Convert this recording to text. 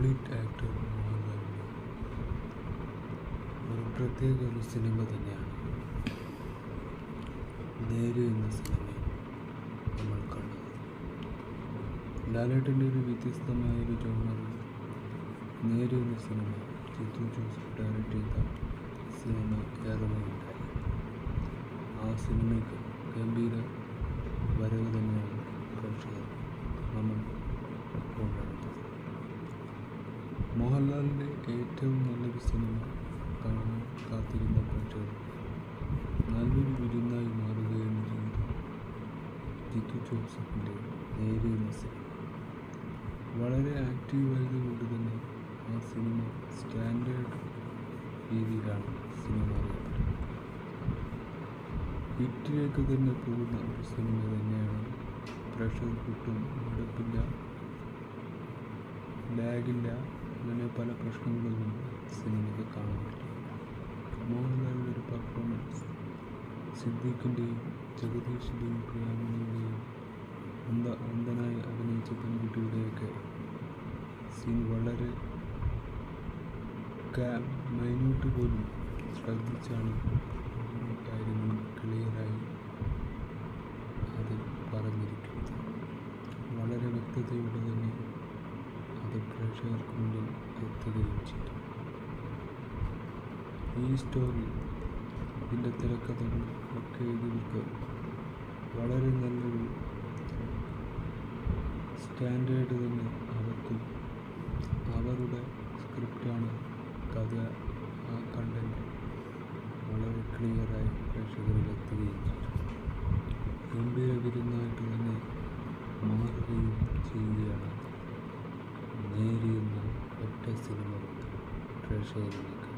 Complete actor മോഹൻലാലിൻ്റെ പ്രത്യേക ഒരു സിനിമ തന്നെയാണ് നേര് എന്ന സിനിമയിൽ നമ്മൾ കണ്ടത്. ലാലേട്ടൻ്റെ ഒരു വ്യത്യസ്തമായൊരു ജോണറിൽ നേര് എന്ന സിനിമ ജിത്തു ജോസഫ് ഡയറക്റ്റ് ചെയ്ത സിനിമ ഇറങ്ങുകയുണ്ടായി. ആ സിനിമയ്ക്ക് ഗംഭീര വരവ് തന്നെയാണ് പ്രേക്ഷകർ നമ്മൾ കൊണ്ടുവരുന്നത്. മോഹൻലാലിൻ്റെ ഏറ്റവും നല്ലൊരു സിനിമ കാണാൻ കാത്തിരുന്ന പ്രേക്ഷകർ നല്ലൊരു വിരുന്നായി മാറുകയും ചെയ്തു. ജിത്തു ജോസഫിൻ്റെ നേര് എന്ന സിനിമ വളരെ ആക്റ്റീവായതുകൊണ്ട് തന്നെ ആ സിനിമ സ്റ്റാൻഡേർഡ് രീതിയിലാണ് സിനിമ അറിയപ്പെടുന്നത്. ഹിറ്റിലേക്ക് തന്നെ പോകുന്ന ഒരു സിനിമ തന്നെയാണ്. പ്രേക്ഷകർക്കൊട്ടും മടുപ്പില്ല, ലാഗില്ല, അങ്ങനെ പല പ്രശ്നങ്ങളൊന്നും സിനിമയ്ക്ക് കാണാൻ പറ്റില്ല. മോഹൻലാലിൻ്റെ ഒരു പെർഫോമൻസ്, സിദ്ദീഖിൻ്റെയും ജഗദീഷിൻ്റെയും പ്രിയാമണിയുടെയും അന്ധനായി അഭിനയിച്ച പെൺകുട്ടിയുടെയൊക്കെ സീൻ വളരെ മൈന്യൂട്ട് പോലും ശ്രദ്ധിച്ചാണ് കാര്യങ്ങൾ ക്ലിയറായി അത് പറഞ്ഞിരിക്കുന്നത്. വളരെ വ്യക്തതയോടെ തന്നെ അത് പ്രേക്ഷകർക്ക് മുന്നിൽ എത്തുകയും ചെയ്തു. ഈ സ്റ്റോറി, ഇതിൻ്റെ തിരക്കഥകൾ ഒക്കെ എഴുതിയവർക്ക് വളരെ നല്ലൊരു സ്റ്റാൻഡേർഡ് തന്നെ അവർക്കും അവരുടെ സ്ക്രിപ്റ്റാണ്. കഥ, ആ കണ്ടന്റ് വളരെ ക്ലിയറായി പ്രേക്ഷകരിൽ എത്തുകയും ചെയ്തു. ഗംഭീര വിരുന്നായിട്ട് തന്നെ മാറുകയും ചെയ്യുകയാണ് നേര് എന്ന ഒറ്റ സിനിമ കൊണ്ട് പ്രേക്ഷകരിലേക്ക്